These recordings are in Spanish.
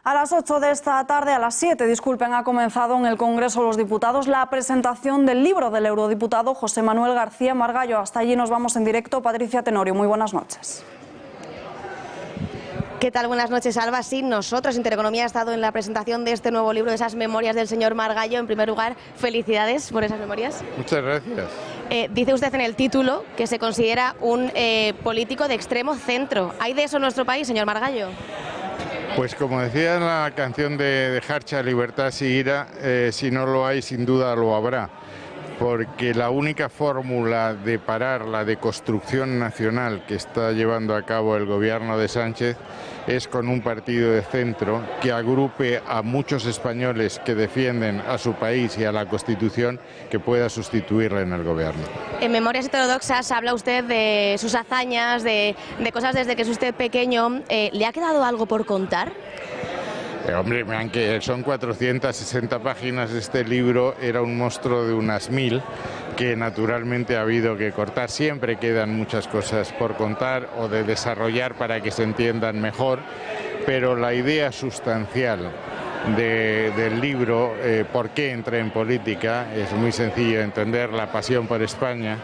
A las 8 de esta tarde, a las 7, disculpen, ha comenzado en el Congreso de los Diputados la presentación del libro del eurodiputado José Manuel García Margallo. Hasta allí nos vamos en directo. Patricia Tenorio, muy buenas noches. ¿Qué tal? Buenas noches, Alba. Sí, nosotros, Intereconomía, ha estado en la presentación de este nuevo libro, de esas memorias del señor Margallo. En primer lugar, felicidades por esas memorias. Muchas gracias. Dice usted en el título que se considera un político de extremo centro. ¿Hay de eso en nuestro país, señor Margallo? Pues como decía en la canción de Jarcha, Libertad sin ira, si no lo hay, sin duda lo habrá. Porque la única fórmula de parar la deconstrucción nacional que está llevando a cabo el gobierno de Sánchez es con un partido de centro que agrupe a muchos españoles que defienden a su país y a la Constitución, que pueda sustituirle en el gobierno. En Memorias Heterodoxas habla usted de sus hazañas, de cosas desde que es usted pequeño. ¿Le ha quedado algo por contar? Hombre, son 460 páginas. Este libro era un monstruo de unas 1000 que naturalmente ha habido que cortar. Siempre quedan muchas cosas por contar o de desarrollar para que se entiendan mejor, pero la idea sustancial del libro, ¿por qué entré en política? Es muy sencillo: entender la pasión por España.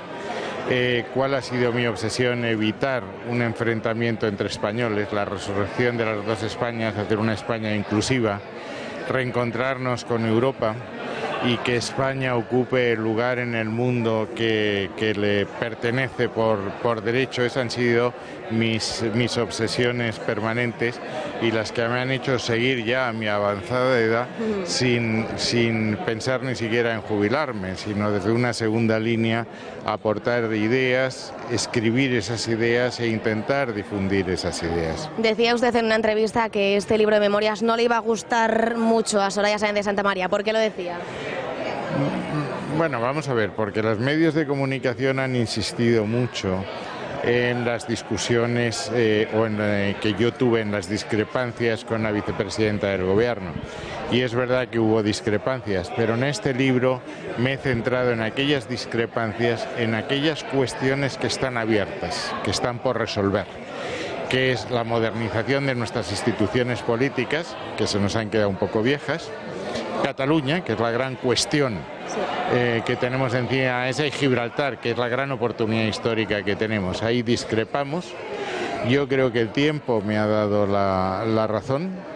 ¿Cuál ha sido mi obsesión? Evitar un enfrentamiento entre españoles, la resurrección de las dos Españas, hacer una España inclusiva, reencontrarnos con Europa y que España ocupe el lugar en el mundo que le pertenece por derecho. Esas han sido mis obsesiones permanentes y las que me han hecho seguir ya a mi avanzada edad sin pensar ni siquiera en jubilarme, sino desde una segunda línea aportar ideas, escribir esas ideas e intentar difundir esas ideas. Decía usted en una entrevista que este libro de memorias no le iba a gustar mucho a Soraya Sáenz de Santamaría. ¿Por qué lo decía? Bueno, vamos a ver, porque los medios de comunicación han insistido mucho en las discusiones que yo tuve, en las discrepancias con la vicepresidenta del gobierno. Y es verdad que hubo discrepancias, pero en este libro me he centrado en aquellas discrepancias, en aquellas cuestiones que están abiertas, que están por resolver, que es la modernización de nuestras instituciones políticas, que se nos han quedado un poco viejas, Cataluña, que es la gran cuestión que tenemos encima, ese Gibraltar, que es la gran oportunidad histórica que tenemos. Ahí discrepamos. Yo creo que el tiempo me ha dado la razón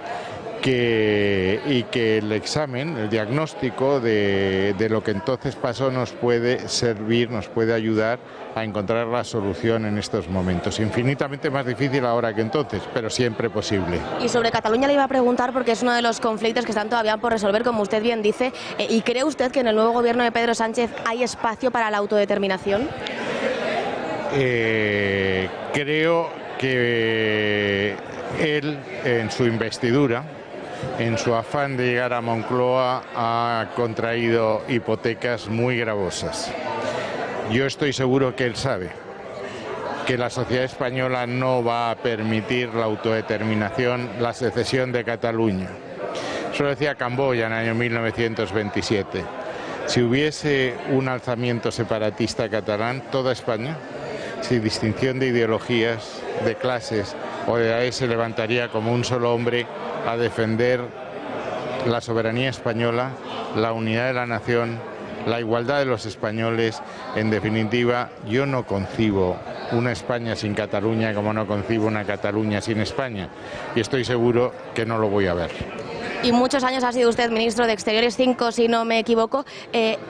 y que el examen, el diagnóstico de lo que entonces pasó nos puede servir, nos puede ayudar a encontrar la solución en estos momentos. Infinitamente más difícil ahora que entonces, pero siempre posible. Y sobre Cataluña le iba a preguntar, porque es uno de los conflictos que están todavía por resolver, como usted bien dice. ¿Y cree usted que en el nuevo gobierno de Pedro Sánchez hay espacio para la autodeterminación? Creo que él, en su investidura, en su afán de llegar a Moncloa, ha contraído hipotecas muy gravosas. Yo estoy seguro que él sabe que la sociedad española no va a permitir la autodeterminación, la secesión de Cataluña. Eso lo decía Camboya en el año 1927. Si hubiese un alzamiento separatista catalán, toda España, sin distinción de ideologías, de clases o de edades, se levantaría como un solo hombre a defender la soberanía española, la unidad de la nación, la igualdad de los españoles. En definitiva, yo no concibo una España sin Cataluña como no concibo una Cataluña sin España, y estoy seguro que no lo voy a ver. Y muchos años ha sido usted ministro de Exteriores, 5 si no me equivoco,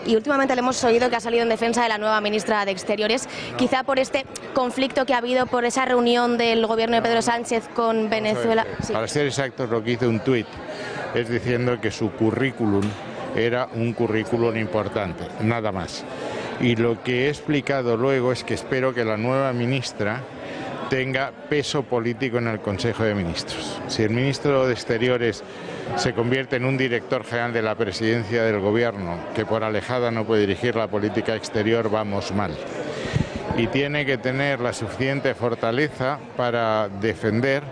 y últimamente le hemos oído que ha salido en defensa de la nueva ministra de Exteriores, quizá por este conflicto que ha habido, por esa reunión del gobierno de Pedro Sánchez con Venezuela. Sí. Para ser exactos, lo que hizo un tuit es diciendo que su currículum era un currículum importante, nada más. Y lo que he explicado luego es que espero que la nueva ministra tenga peso político en el Consejo de Ministros. Si el ministro de Exteriores se convierte en un director general de la presidencia del gobierno, que por alejada no puede dirigir la política exterior, vamos mal. Y tiene que tener la suficiente fortaleza para defender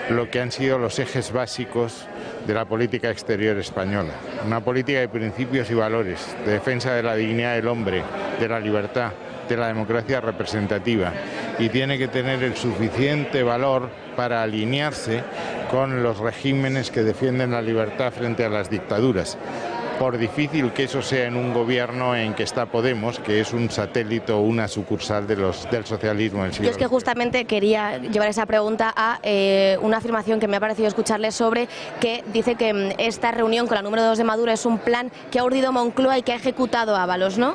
lo que han sido los ejes básicos de la política exterior española. Una política de principios y valores, de defensa de la dignidad del hombre, de la libertad, de la democracia representativa y tiene que tener el suficiente valor para alinearse con los regímenes que defienden la libertad frente a las dictaduras. Por difícil que eso sea en un gobierno en que está Podemos, que es un satélite o una sucursal del socialismo del siglo. Yo es que justamente quería llevar esa pregunta a una afirmación que me ha parecido escucharle sobre que dice que esta reunión con la número 2 de Maduro es un plan que ha urdido Moncloa y que ha ejecutado Ábalos, ¿no?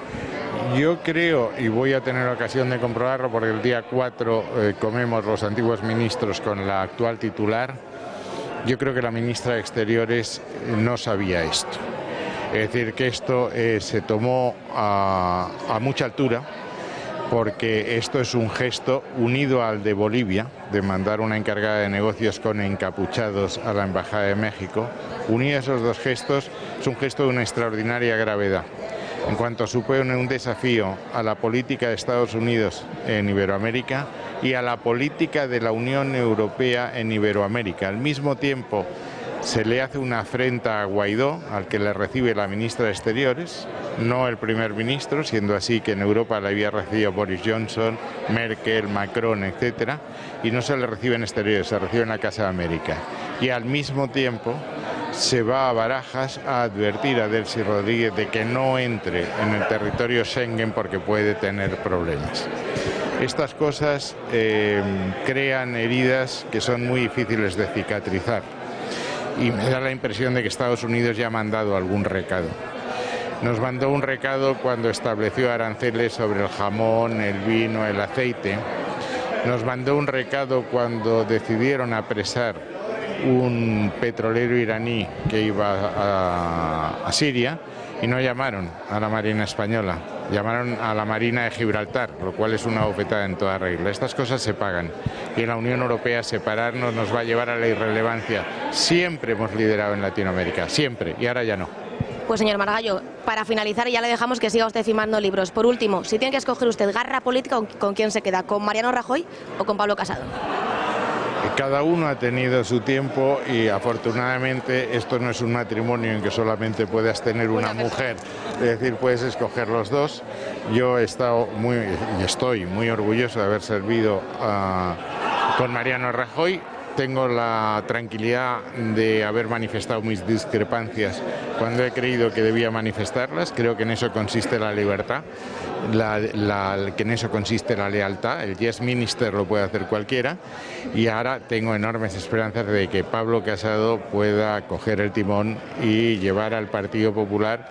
Yo creo, y voy a tener ocasión de comprobarlo porque el día 4 comemos los antiguos ministros con la actual titular, yo creo que la ministra de Exteriores no sabía esto. Es decir, que esto se tomó a mucha altura, porque esto es un gesto unido al de Bolivia, de mandar una encargada de negocios con encapuchados a la Embajada de México. Unido a esos dos gestos, es un gesto de una extraordinaria gravedad. En cuanto supone un desafío a la política de Estados Unidos en Iberoamérica y a la política de la Unión Europea en Iberoamérica. Al mismo tiempo, se le hace una afrenta a Guaidó, al que le recibe la ministra de Exteriores, no el primer ministro, siendo así que en Europa le había recibido Boris Johnson, Merkel, Macron, etcétera, y no se le recibe en Exteriores, se recibe en la Casa de América. Y al mismo tiempo se va a Barajas a advertir a Delcy Rodríguez de que no entre en el territorio Schengen porque puede tener problemas. Estas cosas crean heridas que son muy difíciles de cicatrizar. Y me da la impresión de que Estados Unidos ya ha mandado algún recado. Nos mandó un recado cuando estableció aranceles sobre el jamón, el vino, el aceite. Nos mandó un recado cuando decidieron apresar un petrolero iraní que iba a Siria y no llamaron a la Marina Española, llamaron a la Marina de Gibraltar, lo cual es una bofetada en toda regla. Estas cosas se pagan y en la Unión Europea separarnos nos va a llevar a la irrelevancia. Siempre hemos liderado en Latinoamérica, siempre, y ahora ya no. Pues señor Margallo, para finalizar y ya le dejamos que siga usted firmando libros. Por último, si tiene que escoger usted garra política, ¿con quién se queda? ¿Con Mariano Rajoy o con Pablo Casado? Cada uno ha tenido su tiempo y afortunadamente esto no es un matrimonio en que solamente puedas tener una mujer, es decir, puedes escoger los dos. Yo he estado estoy muy orgulloso de haber servido con Mariano Rajoy. Tengo la tranquilidad de haber manifestado mis discrepancias cuando he creído que debía manifestarlas. Creo que en eso consiste la libertad, que en eso consiste la lealtad. El yes minister lo puede hacer cualquiera. Y ahora tengo enormes esperanzas de que Pablo Casado pueda coger el timón y llevar al Partido Popular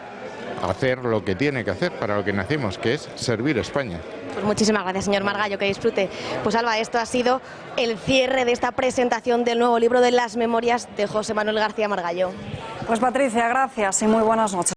a hacer lo que tiene que hacer para lo que nacimos, que es servir a España. Pues muchísimas gracias, señor Margallo, que disfrute. Pues Alba, esto ha sido el cierre de esta presentación del nuevo libro de las memorias de José Manuel García Margallo. Pues Patricia, gracias y muy buenas noches.